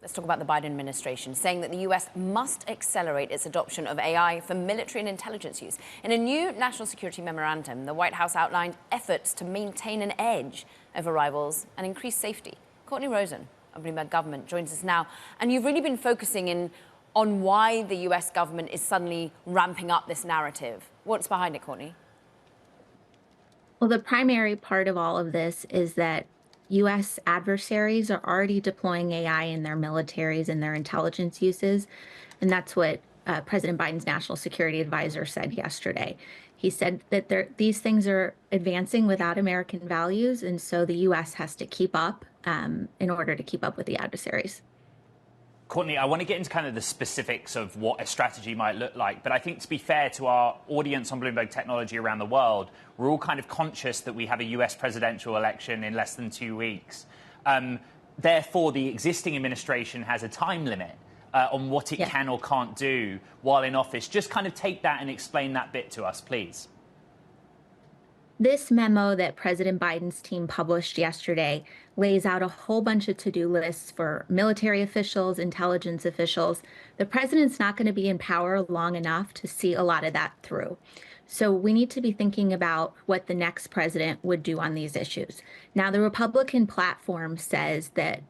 Let's talk about the Biden administration, saying that the US must accelerate its adoption of AI for military and intelligence use. In a new national security memorandum, the White House outlined efforts to maintain an edge over rivals and increase safety. Courtney Rozen of Bloomberg Government joins us now. And you've really been focusing on why the US government is suddenly ramping up this narrative. What's behind it, Courtney? Well, the primary part of all of this is that U.S. adversaries are already deploying AI in their militaries and their intelligence uses. And that's what President Biden's national security advisor said yesterday. He said that these things are advancing without American values. And so the U.S. has to keep up in order to keep up with the adversaries. Courtney, I want to get into kind of the specifics of what a strategy might look like. But I think to be fair to our audience on Bloomberg Technology around the world, we're all kind of conscious that we have a US presidential election in less than 2 weeks. Therefore, the existing administration has a time limit on what it can or can't do while in office. Just kind of take that and explain that bit to us, please. This memo that President Biden's team published yesterday lays out a whole bunch of to-do lists for military officials, intelligence officials. The president's not going to be in power long enough to see a lot of that through. So we need to be thinking about what the next president would do on these issues. Now, the Republican platform says that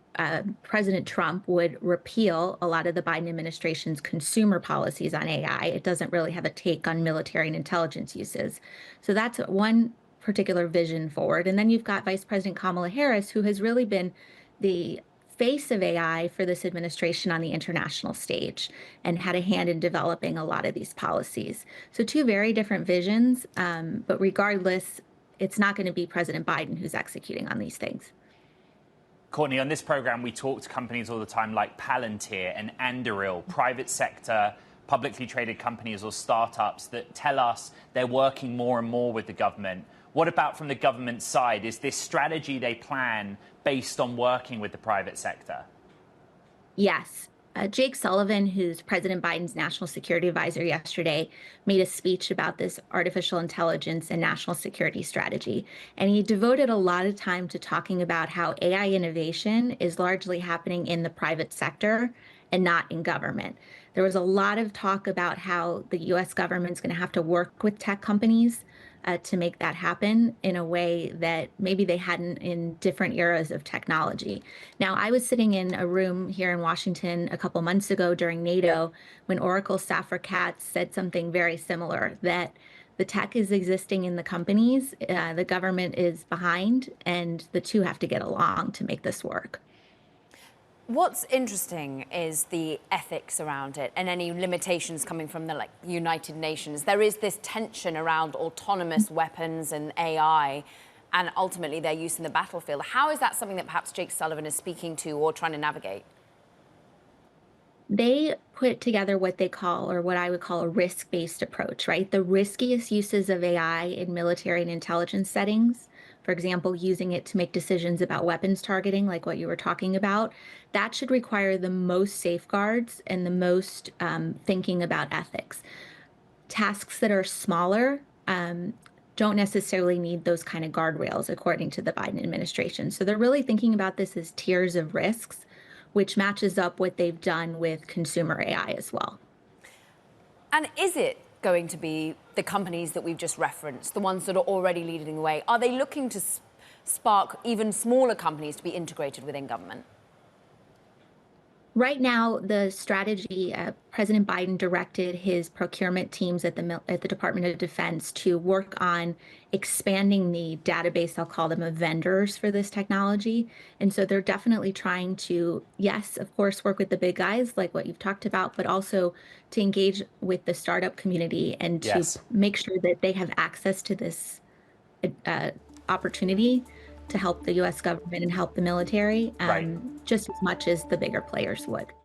President Trump would repeal a lot of the Biden administration's consumer policies on AI. It doesn't really have a take on military and intelligence uses. So that's one particular vision forward. And then you've got Vice President Kamala Harris, who has really been the face of AI for this administration on the international stage and had a hand in developing a lot of these policies. So two very different visions, but regardless, it's not going to be President Biden who's executing on these things. Courtney, on this program, we talk to companies all the time like Palantir and Anduril, private sector, publicly traded companies or startups that tell us they're working more and more with the government. What about from the government side? Is this strategy they plan based on working with the private sector? Yes. Jake Sullivan, who's President Biden's national security advisor yesterday, made a speech about this artificial intelligence and national security strategy. And he devoted a lot of time to talking about how AI innovation is largely happening in the private sector and not in government. There was a lot of talk about how the U.S. government's going to have to work with tech companies to make that happen in a way that maybe they hadn't in different eras of technology. Now, I was sitting in a room here in Washington a couple months ago during NATO when Oracle Safra Katz said something very similar, that the tech is existing in the companies, the government is behind, and the two have to get along to make this work. What's interesting is the ethics around it and any limitations coming from the United Nations. There is this tension around autonomous weapons and AI and ultimately their use in the battlefield. How is that something that perhaps Jake Sullivan is speaking to or trying to navigate? They put together what they call, or what I would call, a risk-based approach, right? The riskiest uses of AI in military and intelligence settings, for example, using it to make decisions about weapons targeting, like what you were talking about, that should require the most safeguards and the most thinking about ethics. Tasks that are smaller don't necessarily need those kind of guardrails, according to the Biden administration. So they're really thinking about this as tiers of risks, which matches up what they've done with consumer AI as well. And is it going to be the companies that we've just referenced, the ones that are already leading the way? Are they looking to spark even smaller companies to be integrated within government? Right now, the strategy, President Biden directed his procurement teams at the Department of Defense to work on expanding the database, I'll call them, of vendors for this technology. And so they're definitely trying to, yes, of course, work with the big guys like what you've talked about, but also to engage with the startup community and to make sure that they have access to this opportunity to help the U.S. government and help the military just as much as the bigger players would.